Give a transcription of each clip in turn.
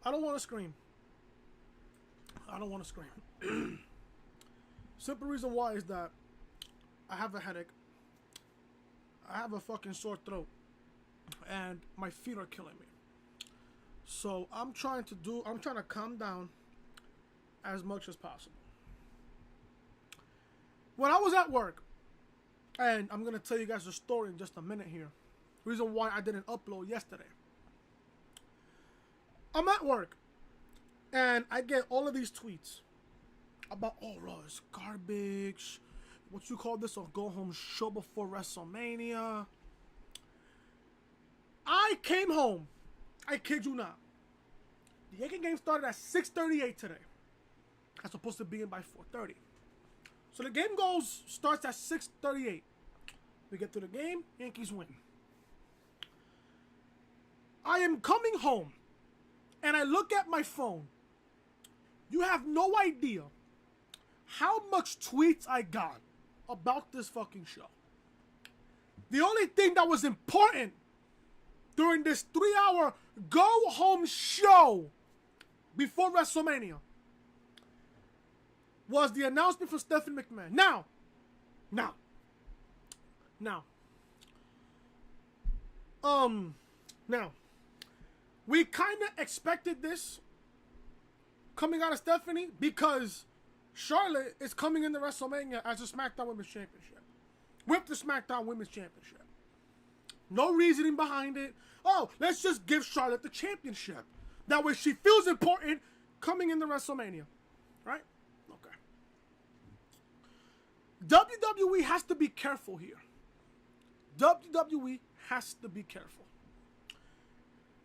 I don't want to scream. I don't want to scream. Simple reason why is that I have a headache. I have a fucking sore throat. And my feet are killing me. So I'm trying to calm down as much as possible. When I was at work, and I'm going to tell you guys a story in just a minute here. Reason why I didn't upload yesterday. I'm at work, and I get all of these tweets about, oh, Raw is garbage. What you call this a go-home show before WrestleMania? I came home. I kid you not. The Yankee game started at 6:38 today. I'm supposed to be in by 4:30. So the game starts at 6:38. We get to the game, Yankees win. I am coming home, and I look at my phone. You have no idea how much tweets I got about this fucking show. The only thing that was important during this 3-hour go-home show before WrestleMania was the announcement from Stephanie McMahon. Now, we kind of expected this coming out of Stephanie because Charlotte is coming into WrestleMania as a SmackDown Women's Championship. With the SmackDown Women's Championship. No reasoning behind it. Oh, let's just give Charlotte the championship. That way she feels important coming into WrestleMania. Right? Okay. WWE has to be careful here. WWE has to be careful.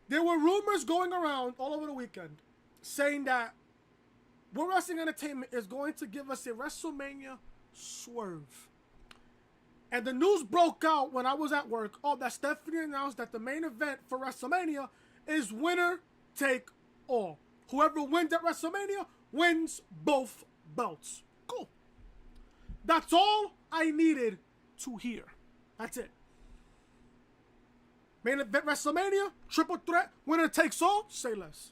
There were rumors going around all over the weekend saying that World Wrestling Entertainment is going to give us a WrestleMania swerve. And the news broke out when I was at work. Oh, that Stephanie announced that the main event for WrestleMania is winner take all. Whoever wins at WrestleMania wins both belts. Cool. That's all I needed to hear. That's it. Main event WrestleMania, triple threat, winner takes all, say less.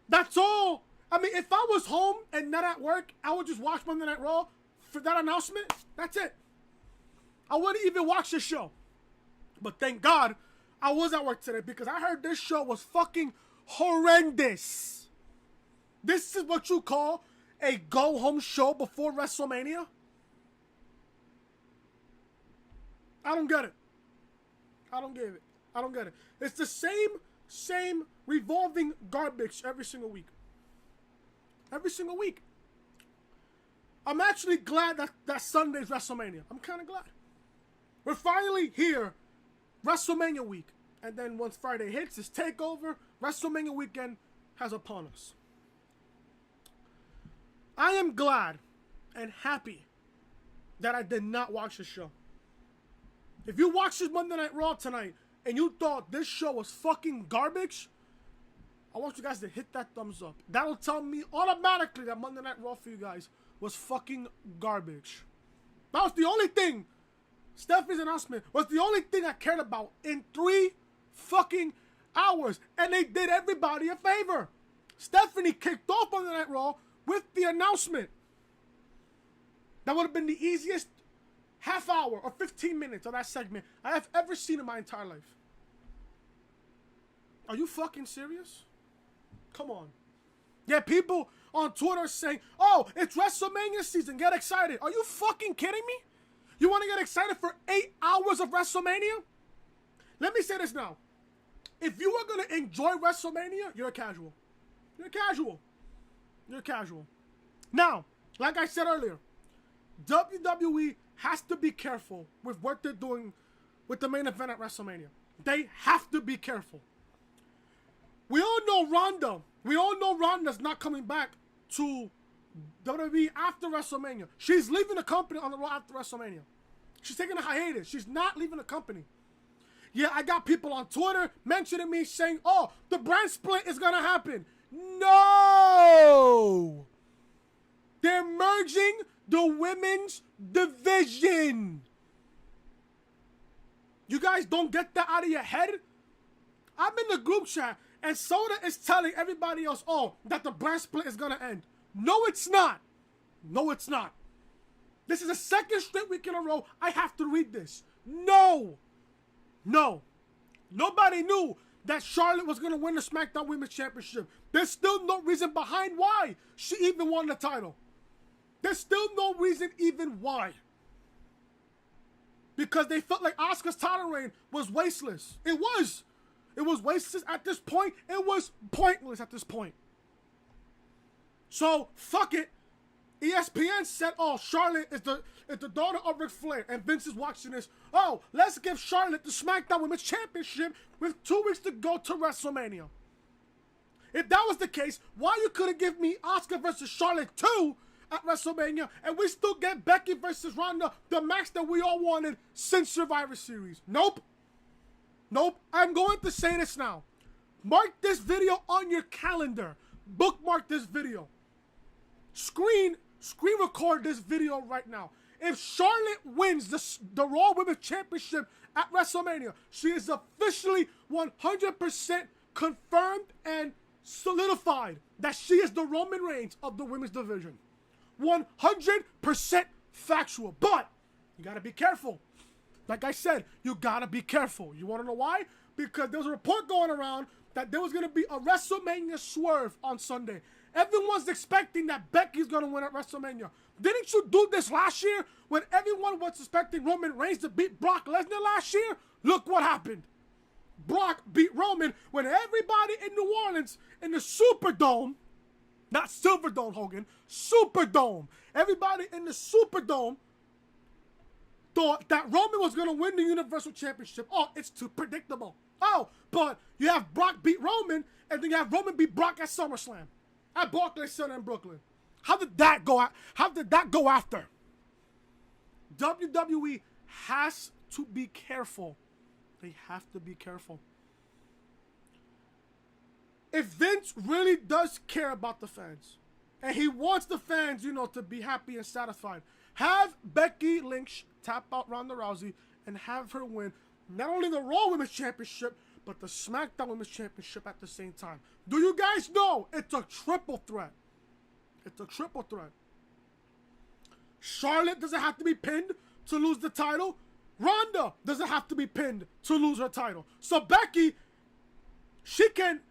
That's all. I mean, if I was home and not at work, I would just watch Monday Night Raw for that announcement. That's it. I wouldn't even watch the show. But thank God I was at work today because I heard this show was fucking horrendous. This is what you call a go-home show before WrestleMania? I don't get it. I don't get it. I don't get it. It's the same revolving garbage every single week. Every single week. I'm actually glad that Sunday's WrestleMania. I'm kind of glad. We're finally here. WrestleMania week. And then once Friday hits, it's TakeOver. WrestleMania weekend has upon us. I am glad and happy that I did not watch the show. If you watched this Monday Night Raw tonight and you thought this show was fucking garbage, I want you guys to hit that thumbs up. That'll tell me automatically that Monday Night Raw for you guys was fucking garbage. That was the only thing. Stephanie's announcement was the only thing I cared about in 3 fucking hours. And they did everybody a favor. Stephanie kicked off Monday Night Raw with the announcement. That would have been the easiest half hour or 15 minutes of that segment I have ever seen in my entire life. Are you fucking serious? Come on. Yeah, people on Twitter saying, oh, it's WrestleMania season. Get excited. Are you fucking kidding me? You want to get excited for 8 hours of WrestleMania? Let me say this now. If you are going to enjoy WrestleMania, you're a casual. You're a casual. You're a casual. Now, like I said earlier, WWE has to be careful with what they're doing with the main event at WrestleMania. They have to be careful. We all know Ronda. We all know Ronda's not coming back to WWE after WrestleMania. She's leaving the company on the Raw after WrestleMania. She's taking a hiatus. She's not leaving the company. Yeah, I got people on Twitter mentioning me saying, oh, the brand split is going to happen. No! They're merging the women's division. You guys don't get that out of your head? I'm in the group chat, And Soda is telling everybody else, oh, that the brand split is going to end. No, it's not. No, it's not. This is the second straight week in a row. I have to read this. No. No. Nobody knew that Charlotte was going to win the SmackDown Women's Championship. There's still no reason behind why she even won the title. There's still no reason even why. Because they felt like Asuka's title reign was wasteless. It was. It was wasteless at this point. It was pointless at this point. So, fuck it. ESPN said, oh, Charlotte is the daughter of Ric Flair. And Vince is watching this. Oh, let's give Charlotte the SmackDown Women's Championship with 2 weeks to go to WrestleMania. If that was the case, why you couldn't give me Asuka versus Charlotte 2 at WrestleMania and we still get Becky versus Ronda, the match that we all wanted since Survivor Series? Nope. Nope. I'm going to say this now. Mark this video on your calendar. Bookmark this video. Screen record this video right now. If Charlotte wins the Raw Women's Championship at WrestleMania, she is officially 100% confirmed and solidified that she is the Roman Reigns of the women's division. 100% factual. But you got to be careful. Like I said, you got to be careful. You want to know why? Because there was a report going around that there was going to be a WrestleMania swerve on Sunday. Everyone's expecting that Becky's going to win at WrestleMania. Didn't you do this last year when everyone was expecting Roman Reigns to beat Brock Lesnar last year? Look what happened. Brock beat Roman when everybody in New Orleans in the Superdome, not Silverdome, Hogan, Superdome. Everybody in the Superdome thought that Roman was going to win the Universal Championship. Oh, it's too predictable. Oh, but you have Brock beat Roman, and then you have Roman beat Brock at SummerSlam at Barclays Center in Brooklyn. How did that go? How did that go after? WWE has to be careful. They have to be careful. If Vince really does care about the fans, and he wants the fans, to be happy and satisfied, have Becky Lynch tap out Ronda Rousey and have her win not only the Raw Women's Championship, but the SmackDown Women's Championship at the same time. Do you guys know it's a triple threat? It's a triple threat. Charlotte doesn't have to be pinned to lose the title. Ronda doesn't have to be pinned to lose her title. So Becky, she can,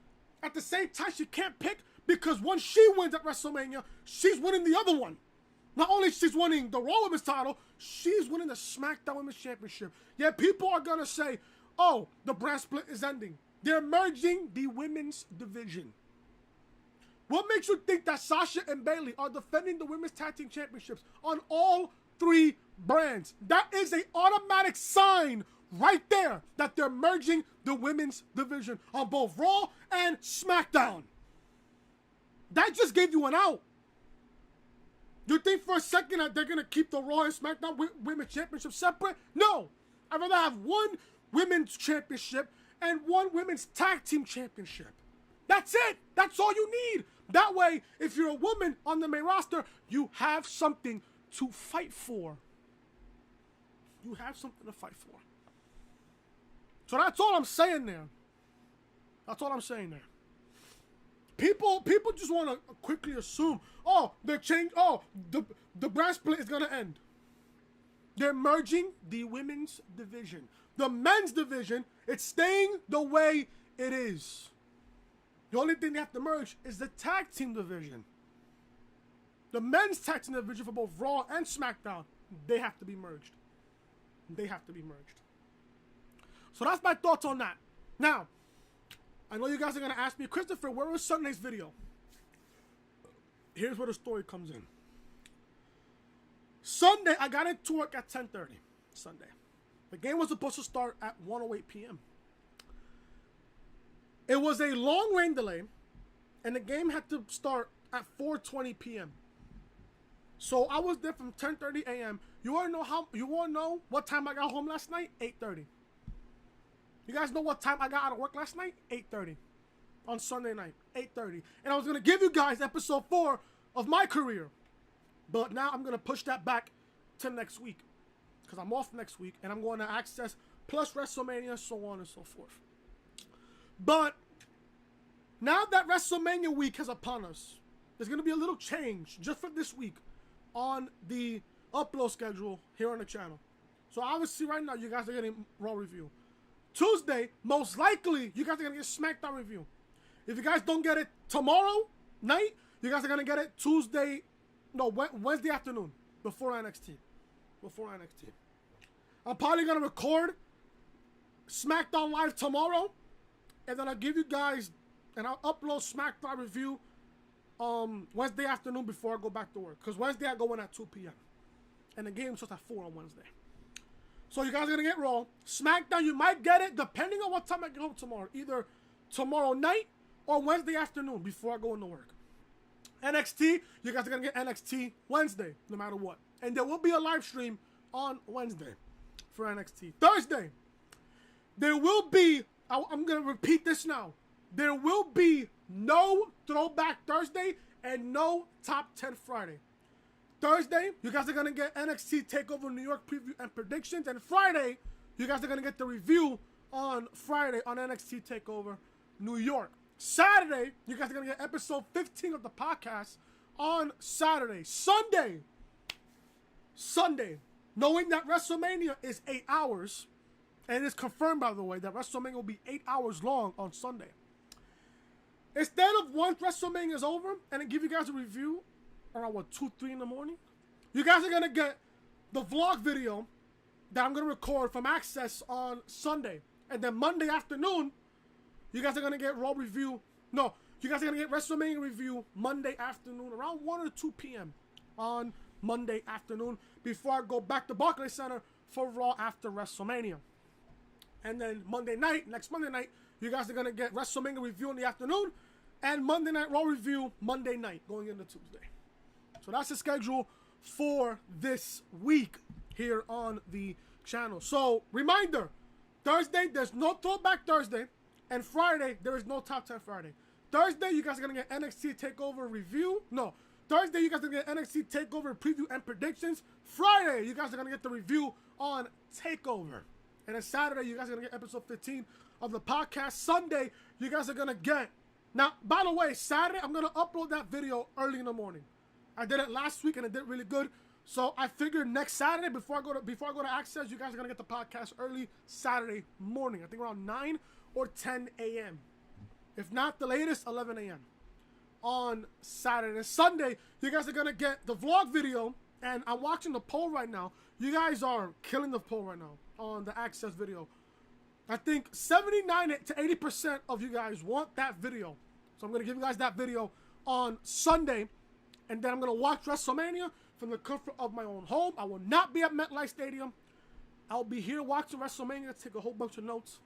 at the same time, she can't pick because once she wins at WrestleMania, she's winning the other one. Not only she's winning the Raw Women's title, she's winning the SmackDown Women's Championship. Yeah, people are going to say, oh, the brand split is ending. They're merging the women's division. What makes you think that Sasha and Bayley are defending the women's tag team championships on all 3 brands? That is an automatic sign right there that they're merging the women's division on both Raw and SmackDown. That just gave you an out. You think for a second that they're going to keep the Raw and SmackDown women's championship separate? No. I'd rather have one women's championship and one women's tag team championship. That's it. That's all you need. That way, if you're a woman on the main roster, you have something to fight for. You have something to fight for. So that's all I'm saying there. That's all I'm saying there. People just want to quickly assume, oh, the brand split is going to end. They're merging the women's division. The men's division, it's staying the way it is. The only thing they have to merge is the tag team division. The men's tag team division for both Raw and SmackDown, they have to be merged. They have to be merged. So that's my thoughts on that. Now, I know you guys are going to ask me, Christopher, where was Sunday's video? Here's where the story comes in. Sunday, I got into work at 10:30. Sunday. The game was supposed to start at 1:08 p.m. It was a long rain delay, and the game had to start at 4:20 p.m. So I was there from 10:30 a.m. You want to know what time I got home last night? 8:30. You guys know what time I got out of work last night? 8:30. On Sunday night, 8:30. And I was going to give you guys episode 4 of my career. But now I'm going to push that back to next week. Because I'm off next week. And I'm going to Access plus WrestleMania, so on and so forth. But Now that WrestleMania week is upon us, there's going to be a little change just for this week on the upload schedule here on the channel. So obviously right now you guys are getting Raw review. Tuesday, most likely, you guys are going to get SmackDown review. If you guys don't get it tomorrow night, you guys are going to get it Wednesday afternoon before NXT. I'm probably going to record SmackDown Live tomorrow, and then I'll give you guys, and I'll upload SmackDown review Wednesday afternoon before I go back to work. Because Wednesday I go in at 2 p.m. And the game starts at 4 on Wednesday. So you guys are going to get Raw. SmackDown, you might get it depending on what time I get home tomorrow. Either tomorrow night or Wednesday afternoon before I go into work. NXT, you guys are going to get NXT Wednesday, no matter what. And there will be a live stream on Wednesday for NXT. Thursday, there will be, I'm going to repeat this now. There will be no Throwback Thursday and no Top 10 Friday. Thursday, you guys are going to get NXT TakeOver New York preview and predictions. And Friday, you guys are going to get the review on Friday on NXT TakeOver New York. Saturday, you guys are going to get episode 15 of the podcast on Saturday. Sunday, knowing that WrestleMania is 8 hours, and it's confirmed, by the way, that WrestleMania will be 8 hours long on Sunday. Instead of once WrestleMania is over and I give you guys a review around 2, 3 in the morning, you guys are gonna get the vlog video that I'm gonna record from Access on Sunday, and then Monday afternoon, you guys are gonna get Raw review. No, you guys are gonna get WrestleMania review Monday afternoon around 1 or 2 p.m. on Monday afternoon before I go back to Barclays Center for Raw after WrestleMania. And then next Monday night, you guys are gonna get WrestleMania review in the afternoon, and Monday Night Raw review Monday night going into Tuesday. So that's the schedule for this week here on the channel. So reminder, Thursday there's no Throwback Thursday, and Friday there is no Top 10 Friday. Thursday you guys are gonna get NXT TakeOver review. No, Thursday you guys are gonna get NXT TakeOver preview and predictions. Friday you guys are gonna get the review on TakeOver, and then Saturday you guys are gonna get episode 15 of the podcast. Sunday you guys are gonna get. Now, by the way, Saturday I'm gonna upload that video early in the morning. I did it last week and it did really good. So I figured next Saturday before I go to Access, you guys are gonna get the podcast early Saturday morning. I think around 9 or 10 a.m. If not the latest, 11 a.m. on Saturday. And Sunday, you guys are gonna get the vlog video, and I'm watching the poll right now. You guys are killing the poll right now on the Access video. I think 79 to 80% of you guys want that video. So I'm gonna give you guys that video on Sunday. And then I'm going to watch WrestleMania from the comfort of my own home. I will not be at MetLife Stadium. I'll be here watching WrestleMania, take a whole bunch of notes.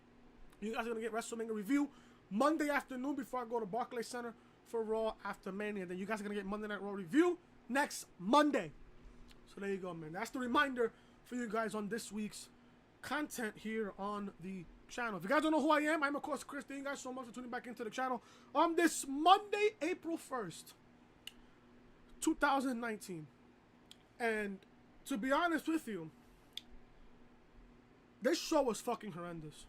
You guys are going to get WrestleMania review Monday afternoon before I go to Barclays Center for Raw after Mania. Then you guys are going to get Monday Night Raw review next Monday. So there you go, man. That's the reminder for you guys on this week's content here on the channel. If you guys don't know who I am, I'm, of course, Chris. Thank you guys so much for tuning back into the channel on this Monday, April 1st. 2019. And to be honest with you, this show was fucking horrendous.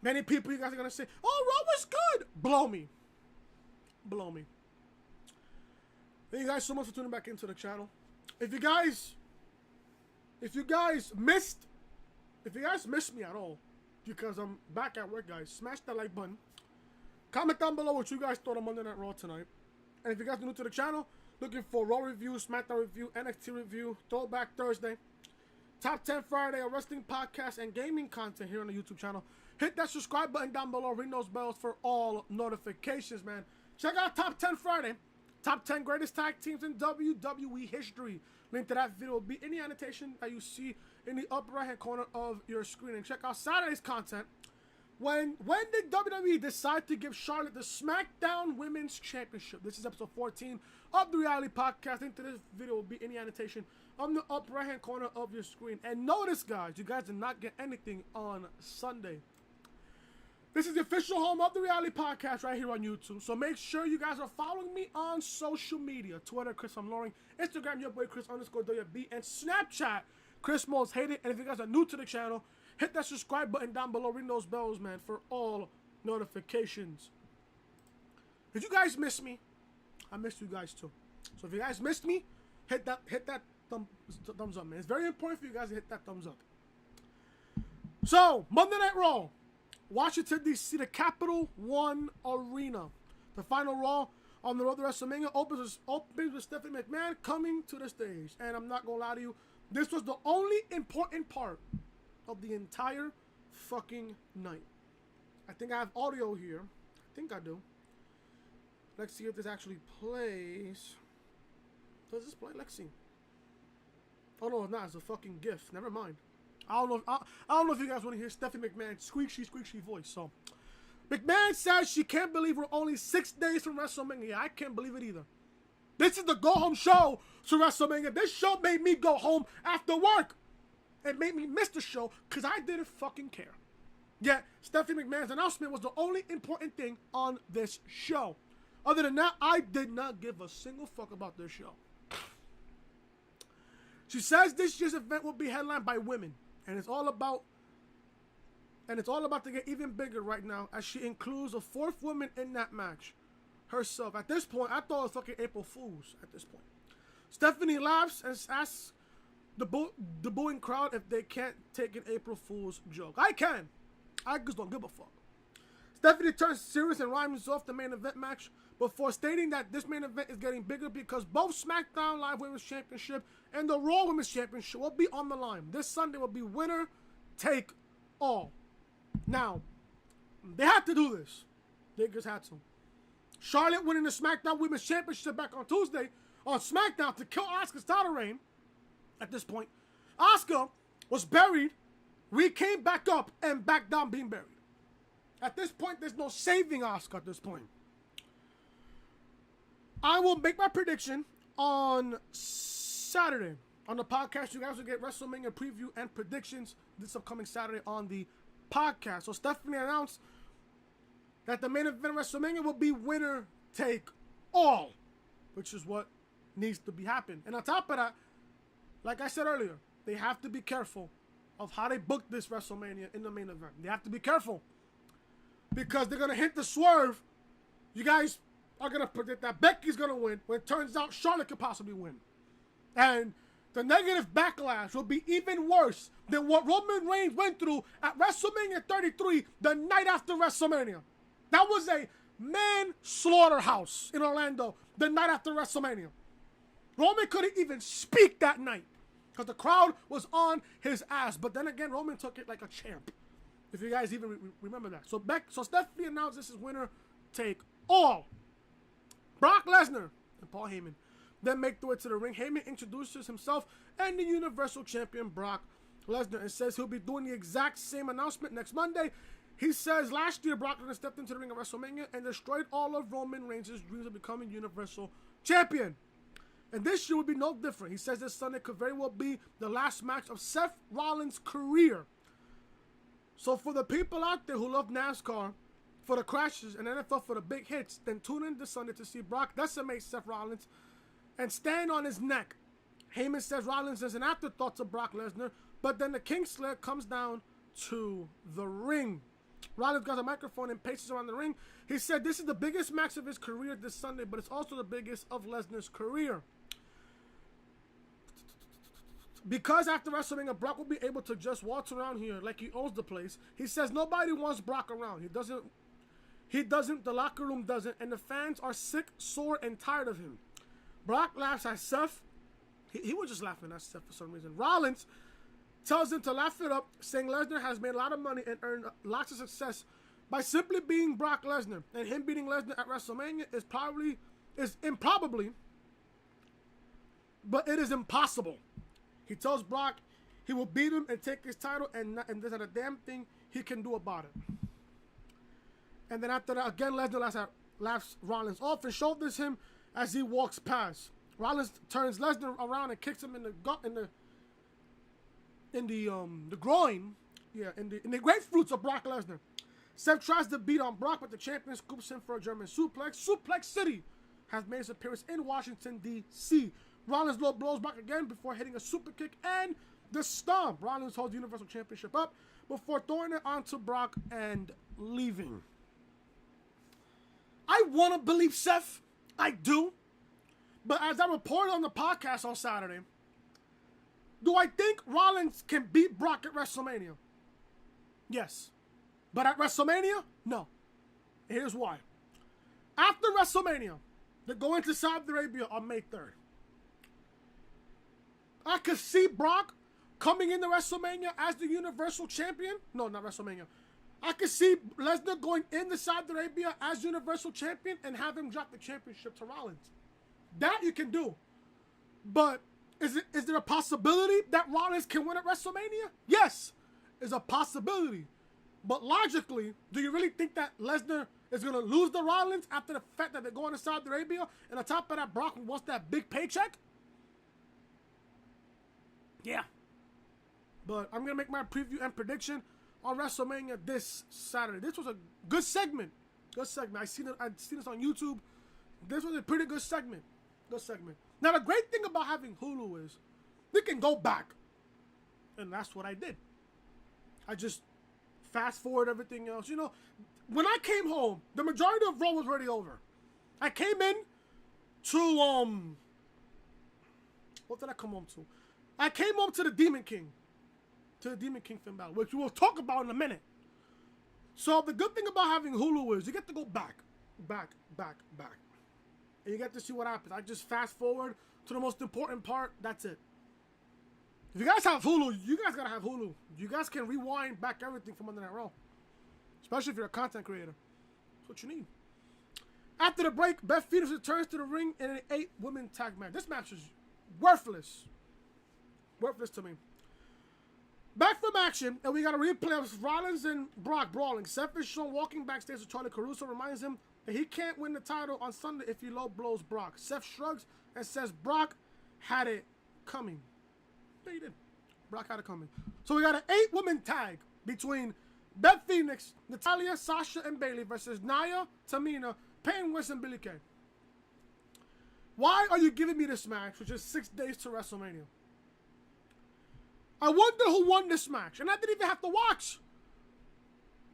Many people, you guys are gonna say, oh, Raw was good. Blow me. Thank you guys so much for tuning back into the channel. If you guys missed me at all, because I'm back at work, guys, smash that like button. Comment down below what you guys thought of Monday Night Raw tonight. And if you guys are new to the channel, looking for Raw review, SmackDown review, NXT review, Throwback Thursday, Top 10 Friday, a wrestling podcast, and gaming content here on the YouTube channel, hit that subscribe button down below, ring those bells for all notifications, man. Check out Top 10 Friday, Top 10 Greatest Tag Teams in WWE history. Link to that video will be in the annotation that you see in the upper right-hand corner of your screen. And check out Saturday's content. When did WWE decide to give Charlotte the SmackDown Women's Championship? This is episode 14 of the Reality Podcast. Link to this video will be in the annotation on the upper right-hand corner of your screen. And notice, guys, you guys did not get anything on Sunday. This is the official home of the Reality Podcast right here on YouTube. So make sure you guys are following me on social media. Twitter, Chris I'm Loring. Instagram, your boy Chris_WB. And Snapchat, Chris Most Hated. And if you guys are new to the channel, hit that subscribe button down below. Ring those bells, man, for all notifications. Did you guys miss me? I missed you guys too. So if you guys missed me, hit that thumbs up, man. It's very important for you guys to hit that thumbs up. So, Monday Night Raw. Washington, D.C., the Capital One Arena. The final Raw on the road to WrestleMania opens with Stephanie McMahon coming to the stage. And I'm not going to lie to you, this was the only important part of the entire fucking night. I think I have audio here. I think I do. Let's see if this actually plays. Does this play? Let's see. Oh no, it's not. It's a fucking GIF. Never mind. I don't know if you guys want to hear Stephanie McMahon's squeaky voice. So, McMahon says she can't believe we're only 6 days from WrestleMania. I can't believe it either. This is the go-home show to WrestleMania. This show made me go home after work. It made me miss the show because I didn't fucking care. Yet, Stephanie McMahon's announcement was the only important thing on this show. Other than that, I did not give a single fuck about this show. She says this year's event will be headlined by women. And it's all about to get even bigger right now as she includes a fourth woman in that match. Herself. At this point, I thought it was fucking April Fools at this point. Stephanie laughs and asks the booing crowd if they can't take an April Fool's joke. I can. I just don't give a fuck. Stephanie turns serious and rhymes off the main event match before stating that this main event is getting bigger because both SmackDown Live Women's Championship and the Raw Women's Championship will be on the line. This Sunday will be winner take all. Now, they had to do this. They just had to. Charlotte winning the SmackDown Women's Championship back on Tuesday on SmackDown to kill Asuka's title reign. At this point, Asuka was buried. We came back up and back down being buried. At this point, there's no saving Asuka at this point. I will make my prediction on Saturday. On the podcast, you guys will get WrestleMania preview and predictions this upcoming Saturday on the podcast. So Stephanie announced that the main event of WrestleMania will be winner take all, which is what needs to be happening. And on top of that, like I said earlier, they have to be careful of how they book this WrestleMania in the main event. They have to be careful because they're going to hit the swerve. You guys are going to predict that Becky's going to win when it turns out Charlotte could possibly win. And the negative backlash will be even worse than what Roman Reigns went through at WrestleMania 33 the night after WrestleMania. That was a man slaughterhouse in Orlando the night after WrestleMania. Roman couldn't even speak that night because the crowd was on his ass. But then again, Roman took it like a champ. If you guys even remember that. So Stephanie announced this is winner take all. Brock Lesnar and Paul Heyman then make their way to the ring. Heyman introduces himself and the Universal Champion Brock Lesnar and says he'll be doing the exact same announcement next Monday. He says last year Brock Lesnar stepped into the ring at WrestleMania and destroyed all of Roman Reigns' dreams of becoming Universal Champion. And this year will be no different. He says this Sunday could very well be the last match of Seth Rollins' career. So for the people out there who love NASCAR, for the crashes, and NFL for the big hits, then tune in this Sunday to see Brock decimate Seth Rollins and stand on his neck. Heyman says Rollins is an afterthought to Brock Lesnar, but then the Kingslayer comes down to the ring. Rollins got a microphone and paces around the ring. He said this is the biggest match of his career this Sunday, but it's also the biggest of Lesnar's career. Because after WrestleMania, Brock will be able to just waltz around here like he owns the place. He says nobody wants Brock around. He doesn't, the locker room doesn't, and the fans are sick, sore, and tired of him. Brock laughs at Seth. He was just laughing at Seth for some reason. Rollins tells him to laugh it up, saying Lesnar has made a lot of money and earned lots of success by simply being Brock Lesnar. And him beating Lesnar at WrestleMania is improbably, but it is impossible. He tells Brock he will beat him and take his title, and there's not a damn thing he can do about it. And then after that, again, Lesnar laughs Rollins off and shoulders him as he walks past. Rollins turns Lesnar around and kicks him in the groin, in the grapefruits of Brock Lesnar. Seth tries to beat on Brock, but the champion scoops him for a German suplex. Suplex City has made his appearance in Washington, D.C. Rollins low blows Brock again before hitting a super kick and the stomp. Rollins holds the Universal Championship up before throwing it onto Brock and leaving. I want to believe Seth. I do. But as I reported on the podcast on Saturday, do I think Rollins can beat Brock at WrestleMania? Yes. But at WrestleMania? No. Here's why. After WrestleMania, they're going to Saudi Arabia on May 3rd. I could see Brock coming into WrestleMania as the Universal Champion. No, not WrestleMania. I could see Lesnar going into Saudi Arabia as Universal Champion and have him drop the championship to Rollins. That you can do. But is there a possibility that Rollins can win at WrestleMania? Yes, it's a possibility. But logically, do you really think that Lesnar is going to lose the Rollins after the fact that they're going to Saudi Arabia? And on top of that, Brock wants that big paycheck? Yeah. But I'm going to make my preview and prediction on WrestleMania this Saturday. This was a good segment. Good segment. I've seen this on YouTube. This was a pretty good segment. Good segment. Now, the great thing about having Hulu is we can go back. And that's what I did. I just fast forward everything else. You know, when I came home, the majority of Raw was already over. I came in to, what did I come home to? I came home to the Demon King. To the Demon King Finn Balor, which we will talk about in a minute. So the good thing about having Hulu is you get to go back. And you get to see what happens. I just fast forward to the most important part. That's it. If you guys have Hulu, you guys gotta have Hulu. You guys can rewind back everything from Monday Night Raw. Especially if you're a content creator. That's what you need. After the break, Beth Phoenix returns to the ring in an 8-woman tag match. This match is worthless. Worthless to me. Back from action, and we got a replay of Rollins and Brock brawling. Seth is shown walking backstage with Charlie Caruso, reminds him that he can't win the title on Sunday if he low blows Brock. Seth shrugs and says Brock had it coming. Yeah, he did. Brock had it coming. So we got an 8-woman tag between Beth Phoenix, Natalya, Sasha, and Bayley versus Nia, Tamina, Peyton West, and Billie Kay. Why are you giving me this match, which is 6 days to WrestleMania? I wonder who won this match. And I didn't even have to watch.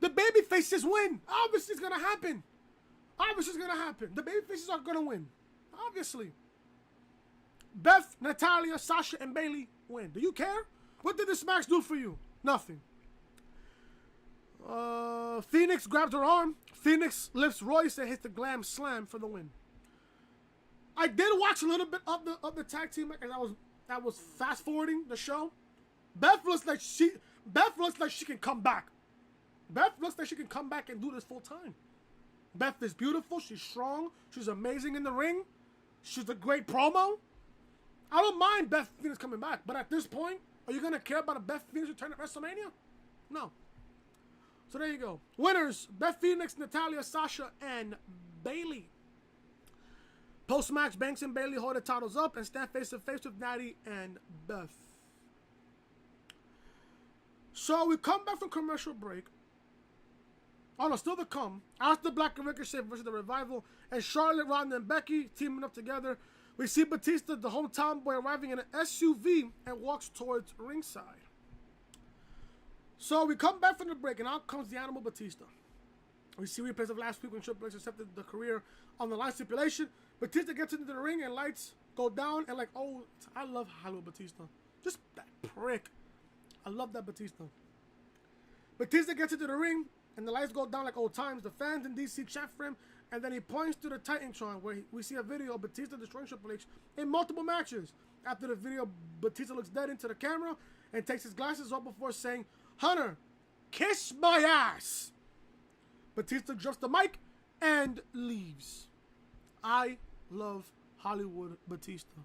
The babyfaces win. Obviously, it's going to happen. Obviously, it's going to happen. The babyfaces are going to win. Obviously. Beth, Natalya, Sasha, and Bayley win. Do you care? What did this match do for you? Nothing. Phoenix grabs her arm. Phoenix lifts Royce and hits the glam slam for the win. I did watch a little bit of the tag team match, and I was fast forwarding the show. Beth looks like she can come back. Beth looks like she can come back and do this full time. Beth is beautiful. She's strong. She's amazing in the ring. She's a great promo. I don't mind Beth Phoenix coming back, but at this point, are you gonna care about a Beth Phoenix return at WrestleMania? No. So there you go. Winners: Beth Phoenix, Natalya, Sasha, and Bayley. Post-match, Banks and Bayley hold the titles up and stand face-to-face with Natty and Beth. So we come back from commercial break. Oh no, still to come. After Black and Ricochet versus the Revival and Charlotte, Ronda, and Becky teaming up together, we see Batista, the hometown boy, arriving in an SUV and walks towards ringside. So we come back from the break and out comes the Animal Batista. We see replays of last week when Triple H accepted the career on the line stipulation. Batista gets into the ring and lights go down and like, oh, I love Hollywood Batista. Just that prick. I love that Batista. Batista gets into the ring, and the lights go down like old times. The fans in DC chant for him, and then he points to the Titantron, where we see a video of Batista destroying Triple H in multiple matches. After the video, Batista looks dead into the camera and takes his glasses off before saying, "Hunter, kiss my ass." Batista drops the mic and leaves. I love Hollywood Batista.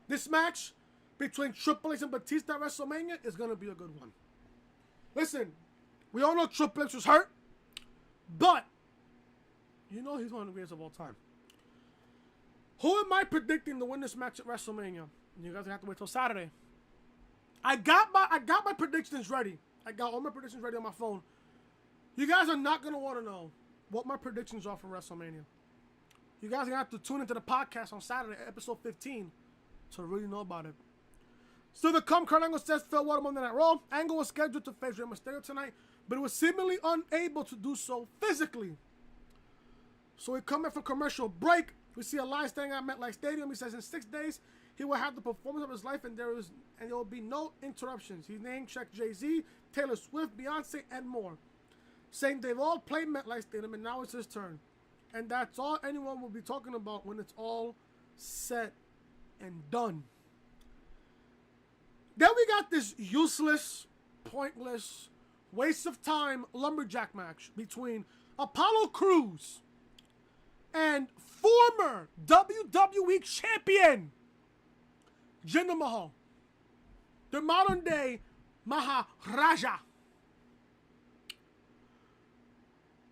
This match between Triple H and Batista at WrestleMania is going to be a good one. Listen, we all know Triple H was hurt, but you know he's one of the greatest of all time. Who am I predicting to win this match at WrestleMania? You guys have to wait till Saturday. I got my predictions ready. I got all my predictions ready on my phone. You guys are not going to want to know what my predictions are for WrestleMania. You guys are going to have to tune into the podcast on Saturday, episode 15, to really know about it. Still to come, Kurt Angle says farewell to Monday Night Raw. Angle was scheduled to face Rey Mysterio tonight, but he was seemingly unable to do so physically. So we come back from commercial break. We see Elias standing at MetLife Stadium. He says in 6 days, he will have the performance of his life, and there will be no interruptions. He name checked Jay-Z, Taylor Swift, Beyonce, and more, saying they've all played MetLife Stadium, and now it's his turn. And that's all anyone will be talking about when it's all said and done. Then we got this useless, pointless, waste of time lumberjack match between Apollo Crews and former WWE champion Jinder Mahal, the modern day Maharaja.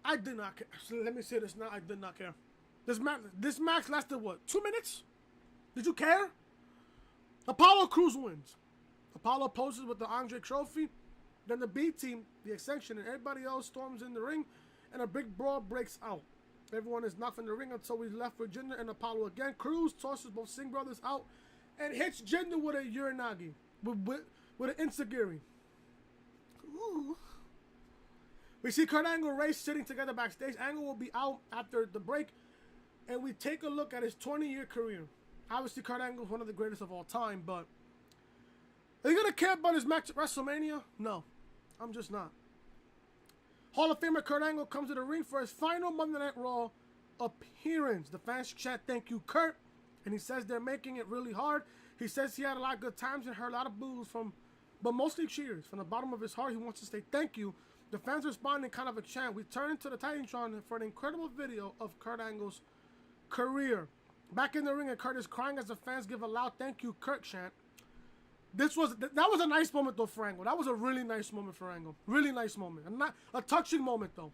I did not care. So let me say this now. I did not care. This match lasted what? 2 minutes? Did you care? Apollo Crews wins. Apollo poses with the Andre Trophy. Then the B team, the Ascension, and everybody else storms in the ring, and a big brawl breaks out. Everyone is knocked from the ring until we're left with Jinder and Apollo again. Crews tosses both Singh brothers out and hits Jinder with a Uranagi, with an Enziguri. Ooh. We see Kurt Angle and Ray sitting together backstage. Angle will be out after the break, and we take a look at his 20-year career. Obviously, Kurt Angle is one of the greatest of all time, but are you going to care about his match at WrestleMania? No, I'm just not. Hall of Famer Kurt Angle comes to the ring for his final Monday Night Raw appearance. The fans chant, "Thank you, Kurt," and he says they're making it really hard. He says he had a lot of good times and heard a lot of boos but mostly cheers. From the bottom of his heart, he wants to say thank you. The fans respond in kind of a chant. We turn to the Titantron for an incredible video of Kurt Angle's career. Back in the ring, and Kurt is crying as the fans give a loud "Thank you, Kurt" chant. That was a nice moment though for Angle. That was a really nice moment for Angle. Really nice moment. A touching moment though.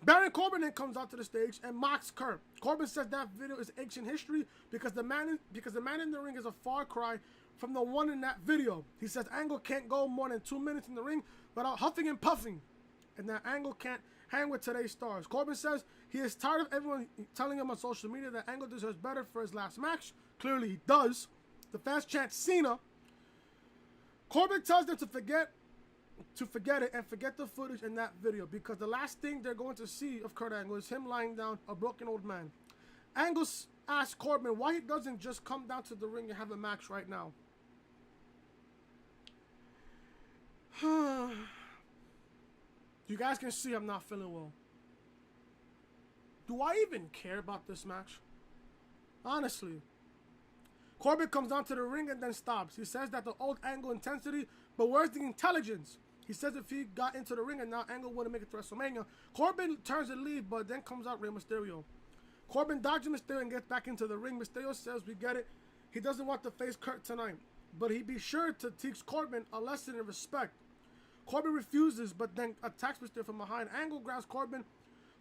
Baron Corbin then comes out to the stage and mocks Kurt. Corbin says that video is ancient history because the man in the ring is a far cry from the one in that video. He says Angle can't go more than 2 minutes in the ring without huffing and puffing, and that Angle can't hang with today's stars. Corbin says he is tired of everyone telling him on social media that Angle deserves better for his last match. Clearly he does. The fans chant Cena. Corbin tells them to forget it and forget the footage in that video because the last thing they're going to see of Kurt Angle is him lying down, a broken old man. Angle asks Corbin why he doesn't just come down to the ring and have a match right now. You guys can see I'm not feeling well. Do I even care about this match? Honestly. Corbin comes down to the ring and then stops. He says that the old Angle intensity, but where's the intelligence? He says if he got into the ring and now Angle wouldn't make it to WrestleMania. Corbin turns to leave, but then comes out Rey Mysterio. Corbin dodges Mysterio and gets back into the ring. Mysterio says we get it. He doesn't want to face Kurt tonight, but he'd be sure to teach Corbin a lesson in respect. Corbin refuses, but then attacks Mysterio from behind. Angle grabs Corbin,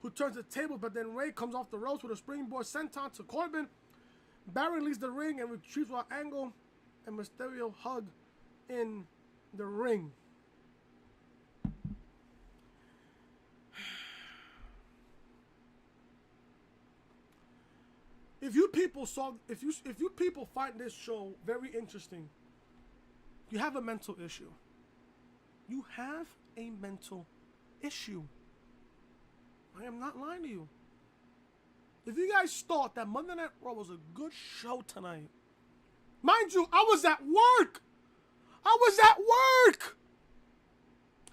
who turns the table, but then Rey comes off the ropes with a springboard senton to Corbin. Baron leaves the ring and retreats while Angle and Mysterio hug in the ring. If you people find this show very interesting, you have a mental issue. You have a mental issue. I am not lying to you. If you guys thought that Monday Night Raw was a good show tonight, mind you, I was at work.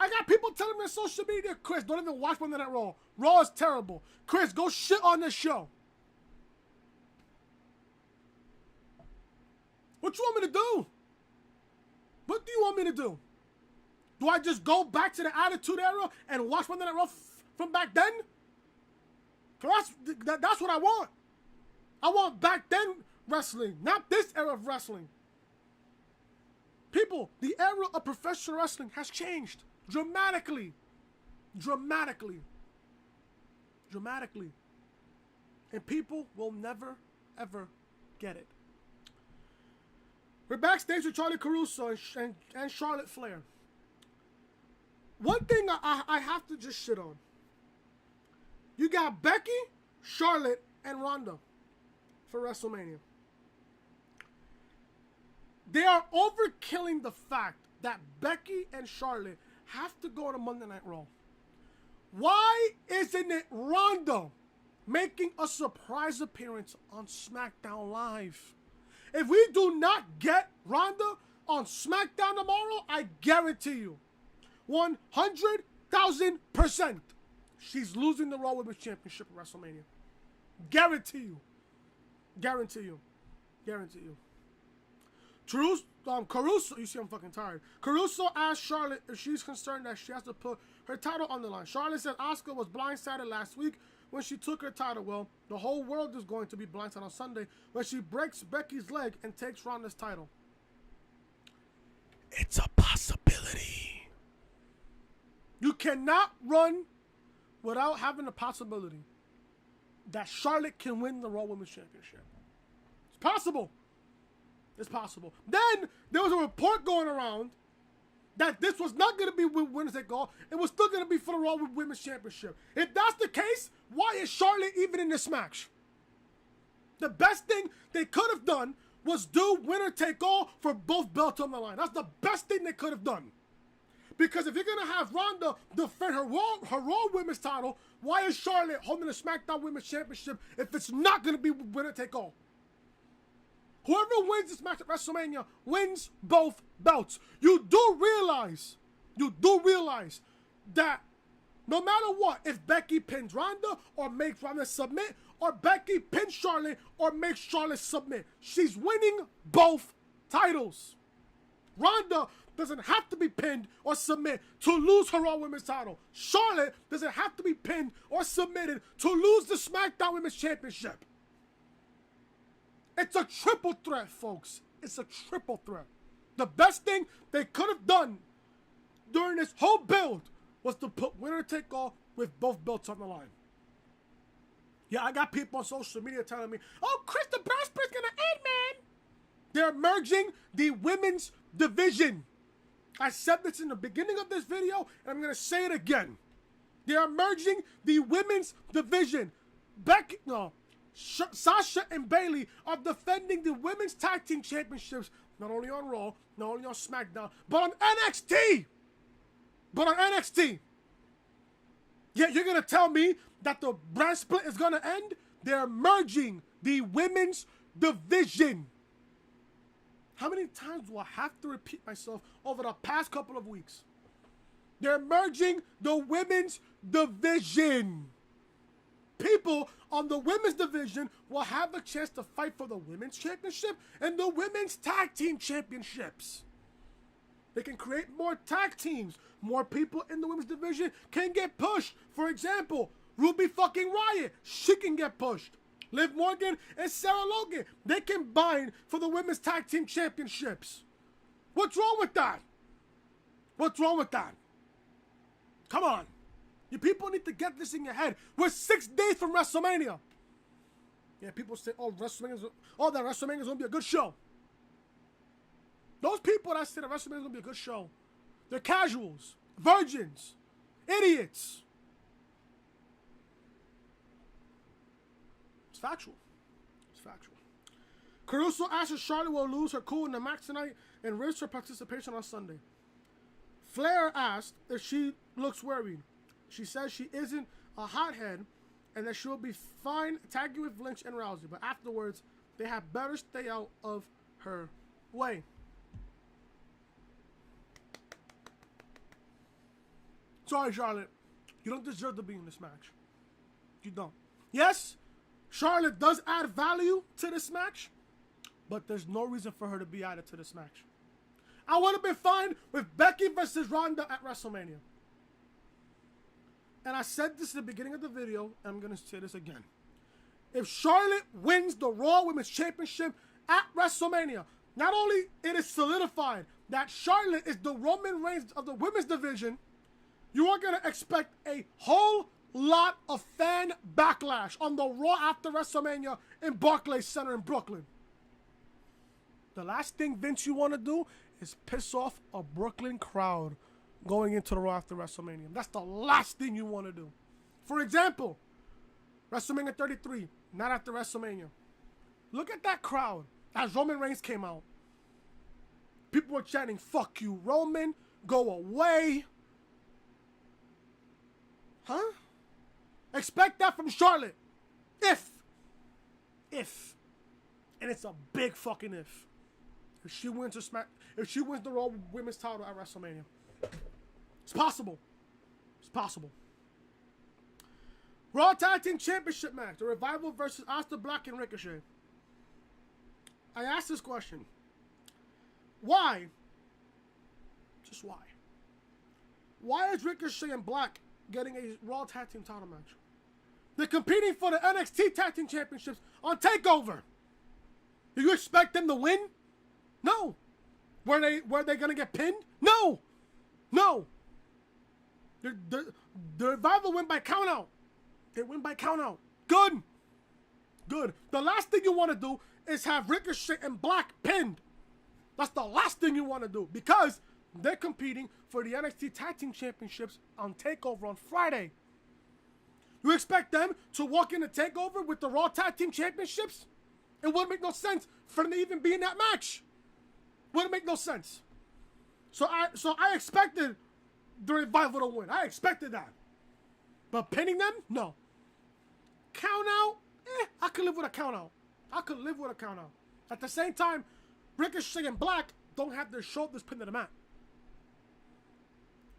I got people telling me on social media, Chris, don't even watch Monday Night Raw. Raw is terrible. Chris, go shit on this show. What you want me to do? What do you want me to do? Do I just go back to the Attitude Era and watch Monday Night Raw from back then? That's what I want. I want back then wrestling, not this era of wrestling. People, the era of professional wrestling has changed dramatically. And people will never, ever get it. We're backstage with Charlie Caruso and Charlotte Flair. One thing I have to just shit on. You got Becky, Charlotte, and Ronda for WrestleMania. They are overkilling the fact that Becky and Charlotte have to go to Monday Night Raw. Why isn't it Ronda making a surprise appearance on SmackDown Live. If we do not get Ronda on SmackDown tomorrow, I guarantee you, 100,000%, she's losing the Raw Women's Championship at WrestleMania. Guarantee you. Guarantee you. Guarantee you. Caruso, you see I'm fucking tired. Caruso asked Charlotte if she's concerned that she has to put her title on the line. Charlotte said Asuka was blindsided last week when she took her title. Well, the whole world is going to be blindsided on Sunday when she breaks Becky's leg and takes Ronda's title. It's a possibility. You cannot run without having the possibility that Charlotte can win the Raw Women's Championship. It's possible. It's possible. Then there was a report going around that this was not going to be winners take all. It was still going to be for the Raw Women's Championship. If that's the case, why is Charlotte even in this match? The best thing they could have done was do winner take all for both belts on the line. That's the best thing they could have done. Because if you're going to have Ronda defend her Raw Women's title, why is Charlotte holding the SmackDown Women's Championship if it's not going to be winner take all? Whoever wins this match at WrestleMania wins both belts. You do realize that no matter what, if Becky pins Ronda or makes Ronda submit, or Becky pins Charlotte or makes Charlotte submit, she's winning both titles. Ronda doesn't have to be pinned or submit to lose her Raw Women's title. Charlotte doesn't have to be pinned or submitted to lose the SmackDown Women's Championship. It's a triple threat, folks. It's a triple threat. The best thing they could have done during this whole build was to put winner take all with both belts on the line. Yeah, I got people on social media telling me, oh, Chris, the brass is going to end, man. They're merging the women's division. I said this in the beginning of this video, and I'm going to say it again. They are merging the women's division. Sasha and Bayley are defending the women's tag team championships, not only on Raw, not only on SmackDown, but on NXT. Yeah, you're going to tell me that the brand split is going to end? They're merging the women's division. How many times do I have to repeat myself over the past couple of weeks? They're merging the women's division. People on the women's division will have a chance to fight for the women's championship and the women's tag team championships. They can create more tag teams. More people in the women's division can get pushed. For example, Ruby fucking Riott, she can get pushed. Liv Morgan and Sarah Logan, they can bind for the women's tag team championships. What's wrong with that? What's wrong with that? Come on. You people need to get this in your head. We're 6 days from WrestleMania. Yeah, people say, that WrestleMania is going to be a good show. Those people that say that WrestleMania is going to be a good show, they're casuals, virgins, idiots. It's factual. It's factual. Caruso asks if Charlotte will lose her cool in the match tonight and risk her participation on Sunday. Flair asked if she looks worried. She says she isn't a hothead and that she'll be fine tagging with Lynch and Rousey. But afterwards, they had better stay out of her way. Sorry, Charlotte. You don't deserve to be in this match. You don't. Yes, Charlotte does add value to this match, but there's no reason for her to be added to this match. I would have been fine with Becky versus Ronda at WrestleMania. And I said this at the beginning of the video, and I'm going to say this again. If Charlotte wins the Raw Women's Championship at WrestleMania, not only it is solidified that Charlotte is the Roman Reigns of the women's division, you are going to expect a whole lot of fan backlash on the Raw after WrestleMania in Barclays Center in Brooklyn. The last thing, Vince, you want to do is piss off a Brooklyn crowd going into the Raw after WrestleMania. That's the last thing you want to do. For example, WrestleMania 33, not after WrestleMania. Look at that crowd as Roman Reigns came out. People were chanting, "Fuck you, Roman, go away." Huh? Expect that from Charlotte. if, and it's a big fucking if she wins the Raw Women's title at WrestleMania, it's possible. It's possible. Raw Tag Team Championship match: The Revival versus Aleister Black and Ricochet. I asked this question: why? Just why? Why is Ricochet and Black getting a Raw Tag Team title match? They're competing for the NXT Tag Team Championships on TakeOver. Do you expect them to win? No. Were they gonna get pinned? No. The Revival win by countout. They win by countout. Good. The last thing you want to do is have Ricochet and Black pinned. That's the last thing you want to do, because they're competing for the NXT Tag Team Championships on TakeOver on Friday. You expect them to walk into TakeOver with the Raw Tag Team Championships? It wouldn't make no sense for them to even be in that match. Wouldn't make no sense. So I expected the Revival to win. I expected that. But pinning them? No. Count out? I could live with a count out. At the same time, Ricochet and Black don't have their shoulders pinned to the mat.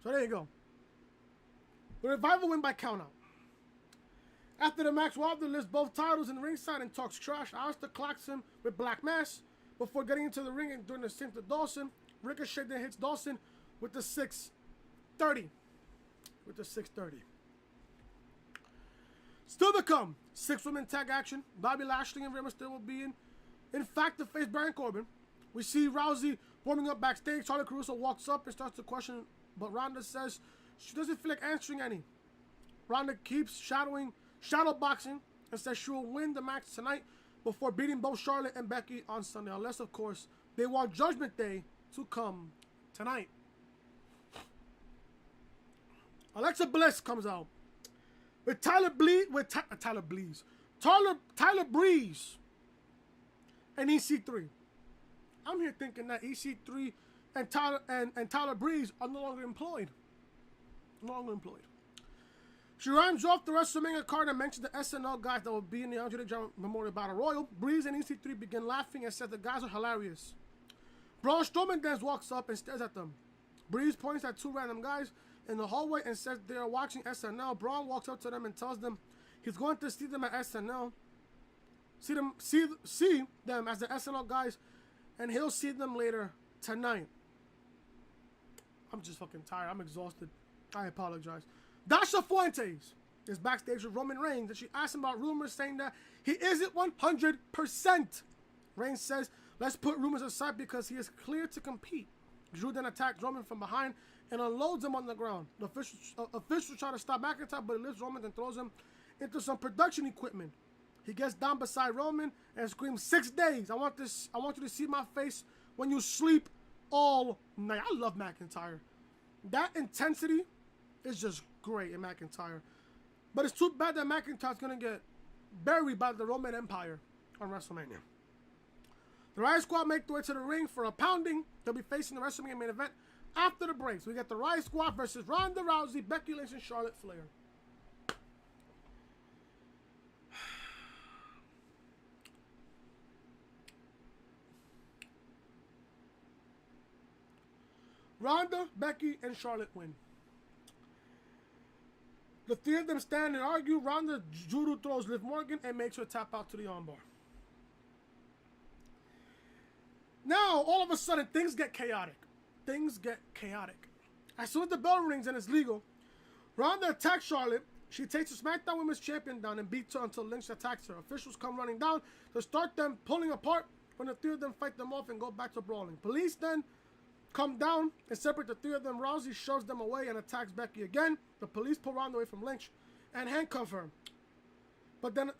So there you go. The Revival win by count out. After the match, Wilder lifts both titles in the ringside and talks trash. Aleister clocks him with Black Mass before getting into the ring and doing the same to Dawson. Ricochet then hits Dawson with the 630. Still to come, 6-women tag action. Bobby Lashley and Rey Mysterio will be in fact, to face Baron Corbin. We see Rousey warming up backstage. Charlotte Caruso walks up and starts to question, but Ronda says she doesn't feel like answering any. Ronda keeps shadowboxing and says she will win the match tonight before beating both Charlotte and Becky on Sunday, unless, of course, they want Judgment Day to come tonight. Alexa Bliss comes out with Tyler Breeze and EC3. I'm here thinking that EC3 and Tyler Breeze are no longer employed. She rhymes off the WrestleMania card and mentions the SNL guys that will be in the Andre the Giant Memorial Battle Royal. Breeze and EC3 begin laughing and says the guys are hilarious. Braun Strowman then walks up and stares at them. Breeze points at two random guys in the hallway and says they are watching SNL. Braun walks up to them and tells them he's going to see them at SNL. See them as the SNL guys, and he'll see them later tonight. I'm just fucking tired. I'm exhausted. I apologize. Dasha Fuentes is backstage with Roman Reigns, and she asks him about rumors saying that he isn't 100%. Reigns says, let's put rumors aside because he is clear to compete. Drew then attacks Roman from behind and unloads him on the ground. The officials try to stop McIntyre, but he lifts Roman and throws him into some production equipment. He gets down beside Roman and screams, 6 days. I want you to see my face when you sleep all night. I love McIntyre. That intensity is just great in McIntyre. But it's too bad that McIntyre's going to get buried by the Roman Empire on WrestleMania. The Riot Squad make their way to the ring for a pounding. They'll be facing the WrestleMania main event after the break. So we get the Riot Squad versus Ronda Rousey, Becky Lynch, and Charlotte Flair. Ronda, Becky, and Charlotte win. The three of them stand and argue. Ronda judo throws Liv Morgan and makes her tap out to the armbar. Now, all of a sudden, things get chaotic. As soon as the bell rings and it's legal, Ronda attacks Charlotte. She takes the SmackDown Women's Champion down and beats her until Lynch attacks her. Officials come running down to start them pulling apart when the three of them fight them off and go back to brawling. Police then come down and separate the three of them. Rousey shoves them away and attacks Becky again. The police pull Ronda away from Lynch and handcuff her. But then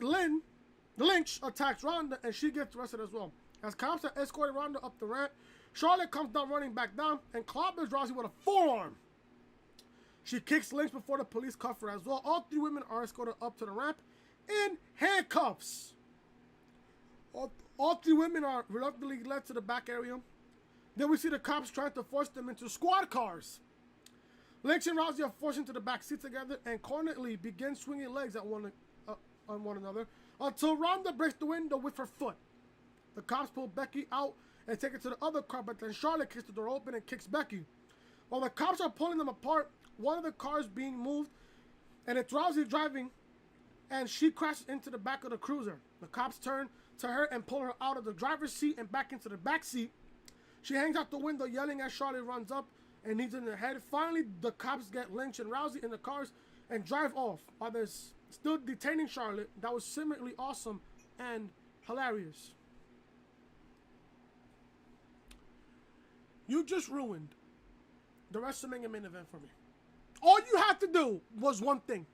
Lynch attacks Ronda and she gets arrested as well. As cops are escorting Ronda up the ramp, Charlotte comes down running back down and clobbers Rousey with a forearm. She kicks Lynch before the police cuff her as well. All three women are escorted up to the ramp in handcuffs. All three women are reluctantly led to the back area. Then we see the cops trying to force them into squad cars. Lynch and Rousey are forced into the back seat together and corneredly begin swinging legs at on one another until Ronda breaks the window with her foot. The cops pull Becky out and take her to the other car, but then Charlotte kicks the door open and kicks Becky. While the cops are pulling them apart, one of the cars being moved, and it's Rousey driving, and she crashes into the back of the cruiser. The cops turn to her and pull her out of the driver's seat and back into the back seat. She hangs out the window yelling as Charlotte runs up and knees in her head. Finally, the cops get Lynch and Rousey in the cars and drive off while they're still detaining Charlotte. That was similarly awesome and hilarious. You just ruined the WrestleMania main event for me. All you had to do was one thing.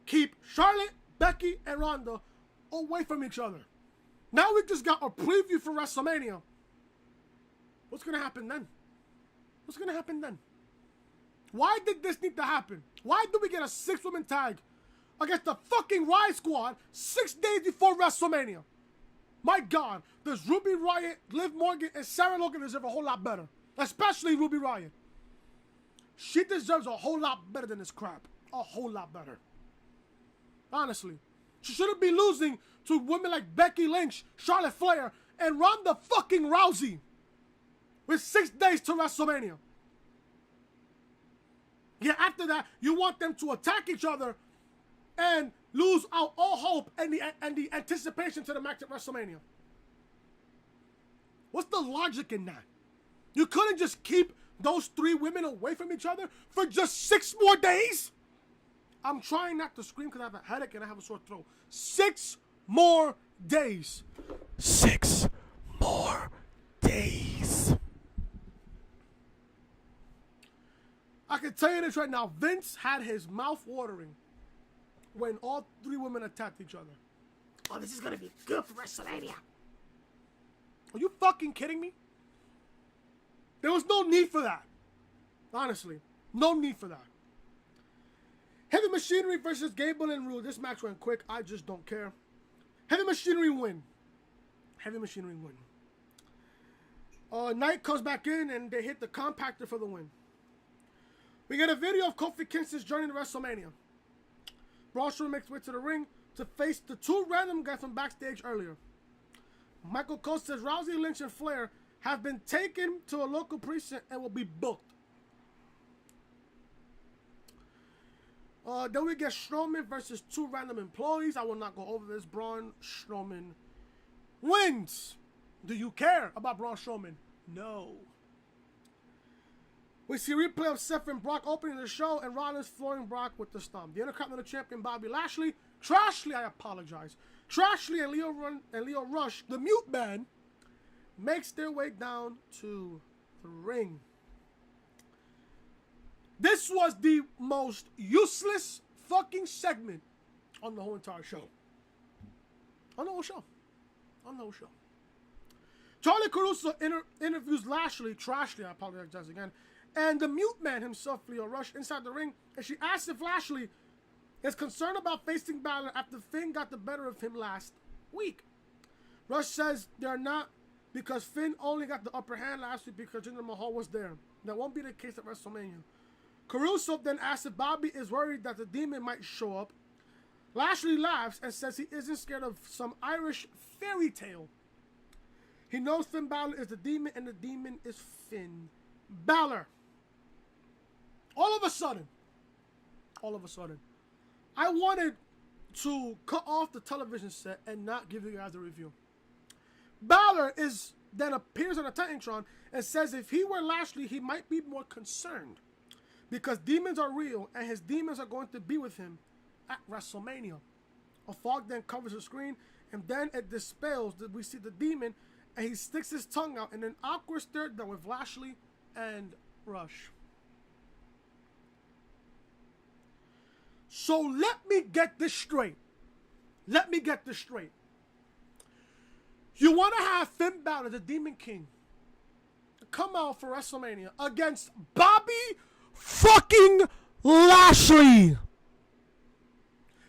Keep Charlotte, Becky, and Ronda away from each other. Now we just got a preview for WrestleMania. What's going to happen then? What's going to happen then? Why did this need to happen? Why do we get a 6-woman tag against the fucking Riot Squad 6 days before WrestleMania? My God, does Ruby Riott, Liv Morgan, and Sarah Logan deserve a whole lot better? Especially Ruby Riott. She deserves a whole lot better than this crap. A whole lot better. Honestly. She shouldn't be losing to women like Becky Lynch, Charlotte Flair, and Ronda fucking Rousey. With 6 days to WrestleMania. Yeah, after that, you want them to attack each other and lose out all hope and the anticipation to the match at WrestleMania. What's the logic in that? You couldn't just keep those 3 women away from each other for just 6 more days? I'm trying not to scream because I have a headache and I have a sore throat. 6 more days. 6 more days. I can tell you this right now. Vince had his mouth watering when all 3 women attacked each other. Oh, this is going to be good for WrestleMania. Are you fucking kidding me? There was no need for that. Honestly, no need for that. Heavy Machinery versus Gable and Rude. This match went quick. I just don't care. Heavy Machinery win. Heavy Machinery win. Knight comes back in and they hit the compactor for the win. We get a video of Kofi Kingston's journey to WrestleMania. Braun Strowman makes his way to the ring to face the 2 random guys from backstage earlier. Michael Cole says Rousey, Lynch, and Flair have been taken to a local precinct and will be booked. Then we get Strowman versus 2 random employees. I will not go over this. Braun Strowman wins. Do you care about Braun Strowman? No. We see a replay of Seth and Brock opening the show and Rollins flooring Brock with the stomp. The Intercontinental Champion Bobby Lashley, Trashley, I apologize. Trashley and Leo Rush, the Mute Man, makes their way down to the ring. This was the most useless fucking segment on the whole entire show. On the whole show. Charlie Caruso interviews Lashley, Trashley, I apologize again, and the Mute Man himself, Leo Rush, inside the ring, and she asks if Lashley is concerned about facing Balor after Finn got the better of him last week. Rush says they're not because Finn only got the upper hand last week because Jinder Mahal was there. That won't be the case at WrestleMania. Caruso then asks if Bobby is worried that the Demon might show up. Lashley laughs and says he isn't scared of some Irish fairy tale. He knows Finn Balor is the Demon and the Demon is Finn Balor. All of a sudden, I wanted to cut off the television set and not give you guys a review. Balor then appears on a Titantron and says if he were Lashley, he might be more concerned because demons are real and his demons are going to be with him at WrestleMania. A fog then covers the screen and then it dispels that we see the demon and he sticks his tongue out in an awkward stare down with Lashley and Rush. So let me get this straight. You want to have Finn Balor, the Demon King, come out for WrestleMania against Bobby fucking Lashley.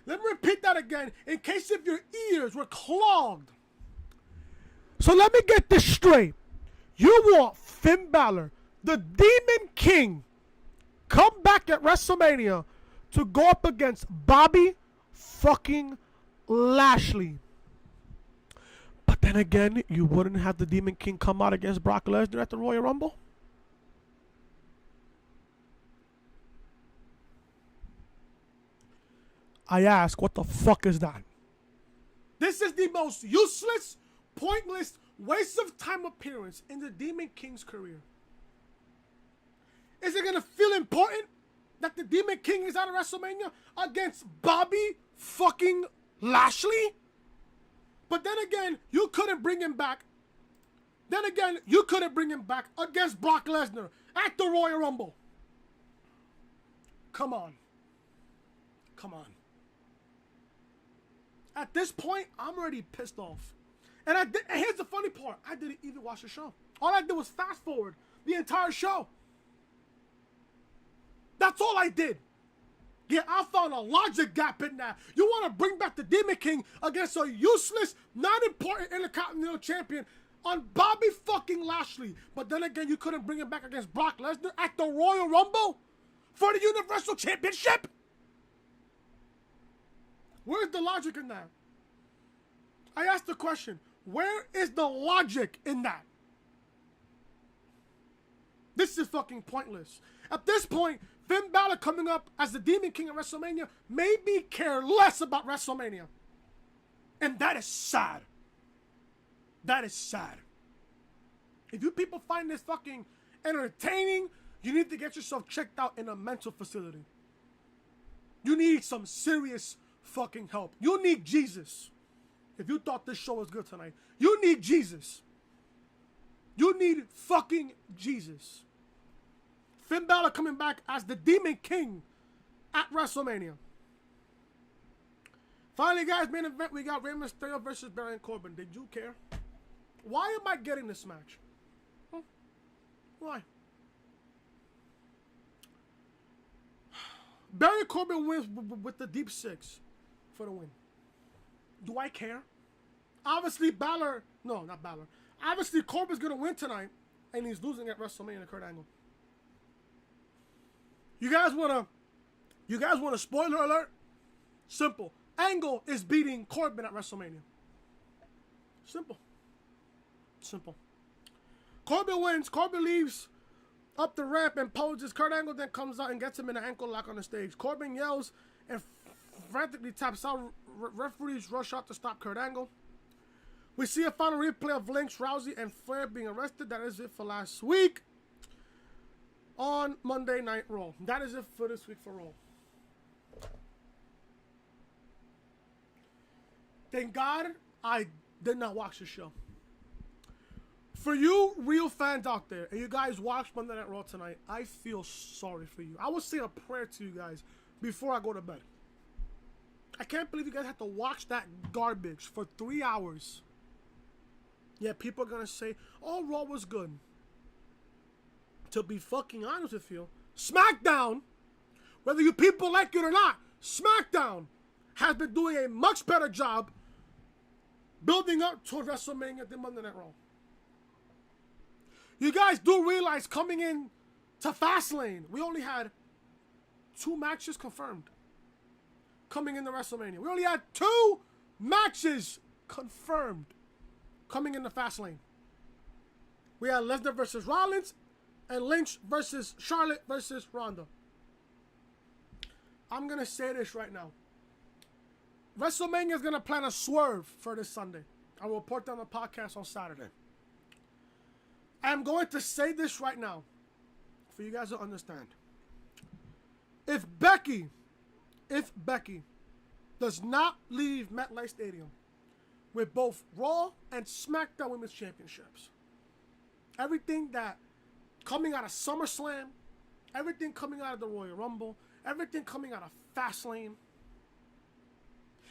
Let me repeat that again in case if your ears were clogged. So let me get this straight. You want Finn Balor, the Demon King, come back at WrestleMania to go up against Bobby fucking Lashley. But then again, you wouldn't have the Demon King come out against Brock Lesnar at the Royal Rumble? I ask, what the fuck is that? This is the most useless, pointless, waste of time appearance in the Demon King's career. Is it going to feel important that the Demon King is out of WrestleMania against Bobby fucking Lashley? But then again, you couldn't bring him back. Then again, you couldn't bring him back against Brock Lesnar at the Royal Rumble. Come on. Come on. At this point, I'm already pissed off. And here's the funny part. I didn't even watch the show. All I did was fast forward the entire show. That's all I did. Yeah, I found a logic gap in that. You want to bring back the Demon King against a useless, not important Intercontinental Champion on Bobby fucking Lashley. But then again, you couldn't bring him back against Brock Lesnar at the Royal Rumble for the Universal Championship? Where's the logic in that? I asked the question, where is the logic in that? This is fucking pointless. At this point, Finn Balor coming up as the Demon King at WrestleMania made me care less about WrestleMania. And that is sad. That is sad. If you people find this fucking entertaining, you need to get yourself checked out in a mental facility. You need some serious fucking help. You need Jesus. If you thought this show was good tonight, you need Jesus. You need fucking Jesus. Finn Balor coming back as the Demon King at WrestleMania. Finally, guys, main event, we got Rey Mysterio versus Baron Corbin. Did you care? Why am I getting this match? Why? Baron Corbin wins with the deep six for the win. Do I care? Obviously, not Balor. Obviously, Corbin's going to win tonight, and he's losing at WrestleMania, Kurt Angle. You guys want a spoiler alert? Simple. Angle is beating Corbin at WrestleMania. Simple. Simple. Corbin wins. Corbin leaves up the ramp and poses. Kurt Angle then comes out and gets him in an ankle lock on the stage. Corbin yells and frantically taps out. Referees rush out to stop Kurt Angle. We see a final replay of Lynch, Rousey, and Flair being arrested. That is it for last week on Monday Night Raw. That is it for this week for Raw. Thank God I did not watch the show. For you real fans out there, and you guys watched Monday Night Raw tonight, I feel sorry for you. I will say a prayer to you guys before I go to bed. I can't believe you guys have to watch that garbage for 3 hours. Yeah, people are going to say, oh, Raw was good. To be fucking honest with you, Smackdown, whether you people like it or not, Smackdown has been doing a much better job building up toward WrestleMania than Monday Night Raw. You guys do realize coming in to Fastlane, we only had 2 matches confirmed. Coming into WrestleMania. We only had 2 matches confirmed coming into Fastlane. We had Lesnar versus Rollins and Lynch versus Charlotte versus Ronda. I'm going to say this right now. WrestleMania is going to plan a swerve for this Sunday. I will report on the podcast on Saturday. I'm going to say this right now for you guys to understand. If Becky does not leave MetLife Stadium with both Raw and SmackDown Women's Championships, everything that coming out of SummerSlam, everything coming out of the Royal Rumble, everything coming out of Fastlane.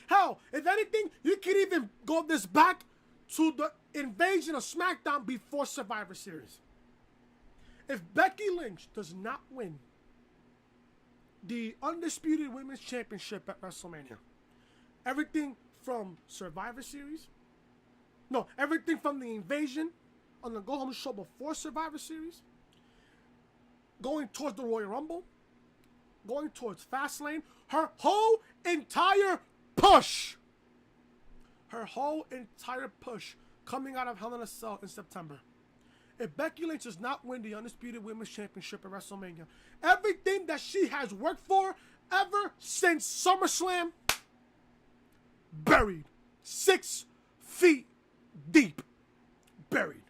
Hell, if anything, you can even go this back to the invasion of SmackDown before Survivor Series. If Becky Lynch does not win the Undisputed Women's Championship at WrestleMania, everything from Survivor Series, everything from the invasion on the Go Home show before Survivor Series, going towards the Royal Rumble, going towards Fastlane, her whole entire push her whole entire push coming out of Hell in a Cell in September. If Becky Lynch does not win the Undisputed Women's Championship at WrestleMania, everything that she has worked for ever since SummerSlam, buried. 6 feet deep. Buried.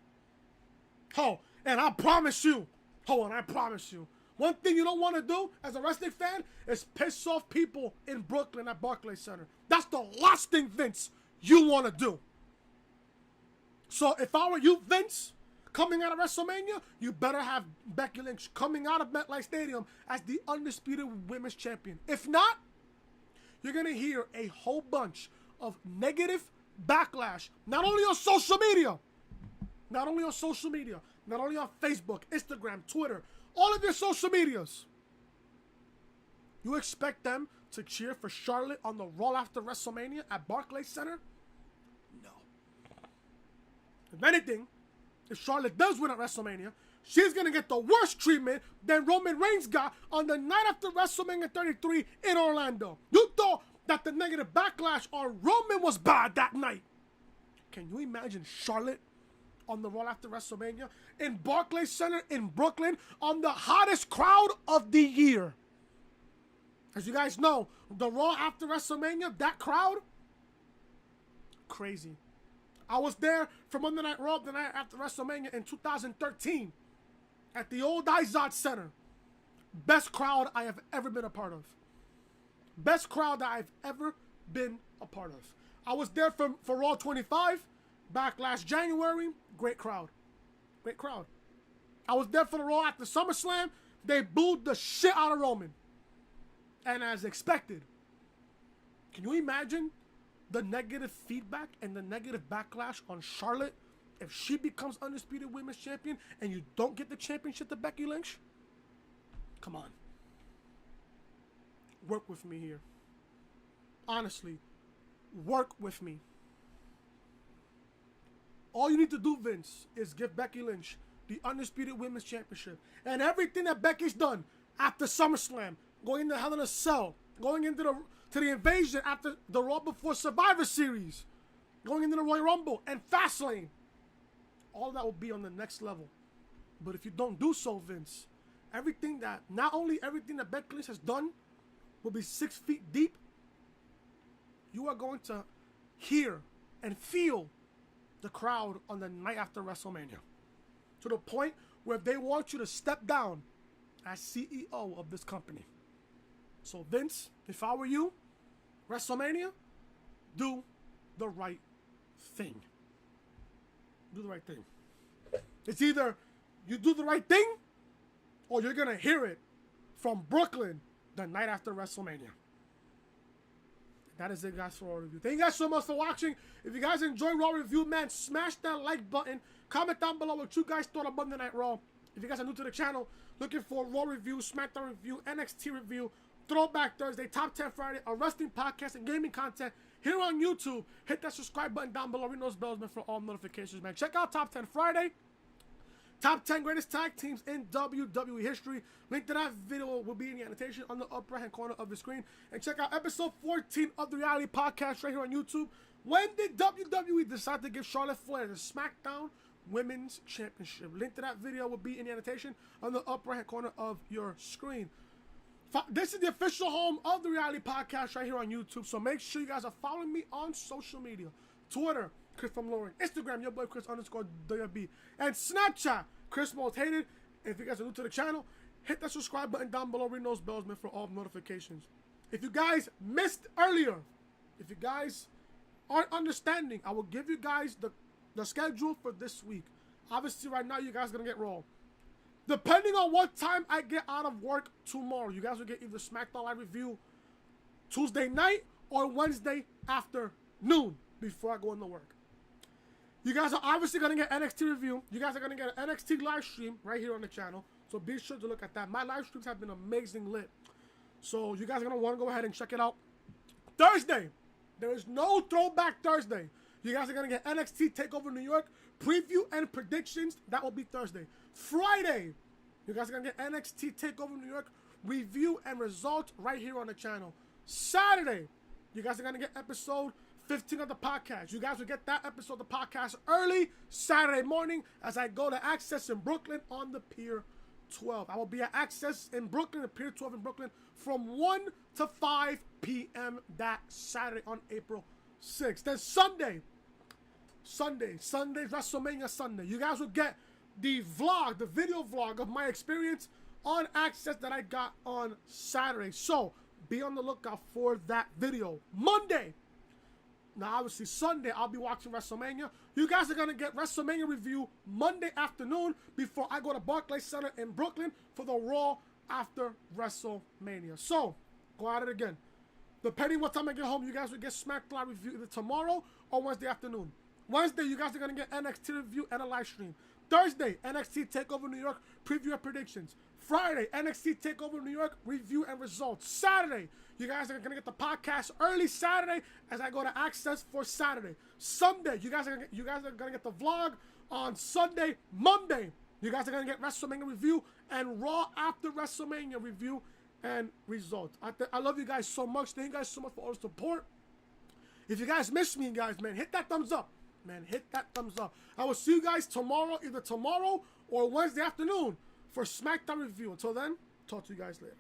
Oh, and I promise you, one thing you don't want to do as a wrestling fan is piss off people in Brooklyn at Barclays Center. That's the last thing, Vince, you want to do. So if I were you, Vince, coming out of WrestleMania, you better have Becky Lynch coming out of MetLife Stadium as the Undisputed Women's Champion. If not, you're going to hear a whole bunch of negative backlash, not only on social media, not only on Facebook, Instagram, Twitter, all of your social medias. You expect them to cheer for Charlotte on the Raw after WrestleMania at Barclays Center? No. If anything, if Charlotte does win at WrestleMania, she's going to get the worst treatment than Roman Reigns got on the night after WrestleMania 33 in Orlando. You thought that the negative backlash on Roman was bad that night. Can you imagine Charlotte on the Raw after WrestleMania in Barclays Center in Brooklyn on the hottest crowd of the year? As you guys know, the Raw after WrestleMania, that crowd, crazy. I was there for Monday Night Raw the night after WrestleMania in 2013 at the old Izod Center. Best crowd I have ever been a part of. Best crowd that I've ever been a part of. I was there for Raw 25 back last January. Great crowd. Great crowd. I was there for the Raw after SummerSlam. They booed the shit out of Roman. And as expected, can you imagine the negative feedback and the negative backlash on Charlotte if she becomes Undisputed Women's Champion and you don't get the championship to Becky Lynch? Come on. Work with me here. Honestly, work with me. All you need to do, Vince, is give Becky Lynch the Undisputed Women's Championship. And everything that Becky's done after SummerSlam, going into Hell in a Cell, going into the Invasion after the Raw before Survivor Series, going into the Royal Rumble and Fastlane, all that will be on the next level. But if you don't do so, Vince, not only everything that Becky Lynch has done will be 6 feet deep, you are going to hear and feel the crowd on the night after WrestleMania. To the point where they want you to step down as CEO of this company. So Vince, if I were you, WrestleMania, do the right thing. Do the right thing. It's either you do the right thing or you're going to hear it from Brooklyn the night after WrestleMania. That is it, guys, for Raw Review. Thank you guys so much for watching. If you guys enjoy Raw Review, man, smash that like button. Comment down below what you guys thought of Monday Night Raw. If you guys are new to the channel, looking for Raw Review, Smackdown Review, NXT Review, Throwback Thursday, Top 10 Friday, a wrestling podcast, and gaming content here on YouTube, hit that subscribe button down below. Ring those bells, man, for all notifications, man. Check out Top 10 Friday. Top 10 greatest tag teams in WWE history. Link to that video will be in the annotation on the upper right-hand corner of the screen. And check out episode 14 of the Reality Podcast right here on YouTube. When did WWE decide to give Charlotte Flair the SmackDown Women's Championship? Link to that video will be in the annotation on the upper right-hand corner of your screen. This is the official home of the Reality Podcast right here on YouTube. So make sure you guys are following me on social media. Twitter, Chris from Lauren. Instagram, your boy Chris _WB. And Snapchat, Chris Most Hated. If you guys are new to the channel, hit that subscribe button down below. Ring those bells, man, for all notifications. If you guys missed earlier, if you guys aren't understanding, I will give you guys the schedule for this week. Obviously, right now, you guys are going to get Raw. Depending on what time I get out of work tomorrow, you guys will get either SmackDown Live Review Tuesday night or Wednesday afternoon before I go into work. You guys are obviously going to get NXT Review. You guys are going to get an NXT live stream right here on the channel. So be sure to look at that. My live streams have been amazing lit. So you guys are going to want to go ahead and check it out. Thursday, there is no Throwback Thursday. You guys are going to get NXT TakeOver New York preview and predictions. That will be Thursday. Friday, you guys are going to get NXT TakeOver New York review and results right here on the channel. Saturday, you guys are going to get episode 15 of the podcast. You guys will get that episode of the podcast early Saturday morning as I go to Access in Brooklyn on the Pier 12. I will be at Access in Brooklyn, the Pier 12 in Brooklyn, from 1 to 5 p.m. that Saturday on April 6th. Then Sunday's WrestleMania Sunday. You guys will get the vlog, the video vlog of my experience on Access that I got on Saturday. So be on the lookout for that video. Monday. Now, obviously, Sunday, I'll be watching WrestleMania. You guys are going to get WrestleMania review Monday afternoon before I go to Barclays Center in Brooklyn for the Raw after WrestleMania. So, go at it again. Depending what time I get home, you guys will get Smackdown review either tomorrow or Wednesday afternoon. Wednesday, you guys are going to get NXT review and a live stream. Thursday, NXT TakeOver New York preview and predictions. Friday, NXT TakeOver New York review and results. Saturday, you guys are going to get the podcast early Saturday as I go to Access for Saturday. Sunday, you guys are going to get the vlog on Sunday. Monday, you guys are going to get WrestleMania review and Raw after WrestleMania review and results. I love you guys so much. Thank you guys so much for all the support. If you guys miss me, guys, man, hit that thumbs up. Man, hit that thumbs up. I will see you guys tomorrow, either tomorrow or Wednesday afternoon for Smackdown review. Until then, talk to you guys later.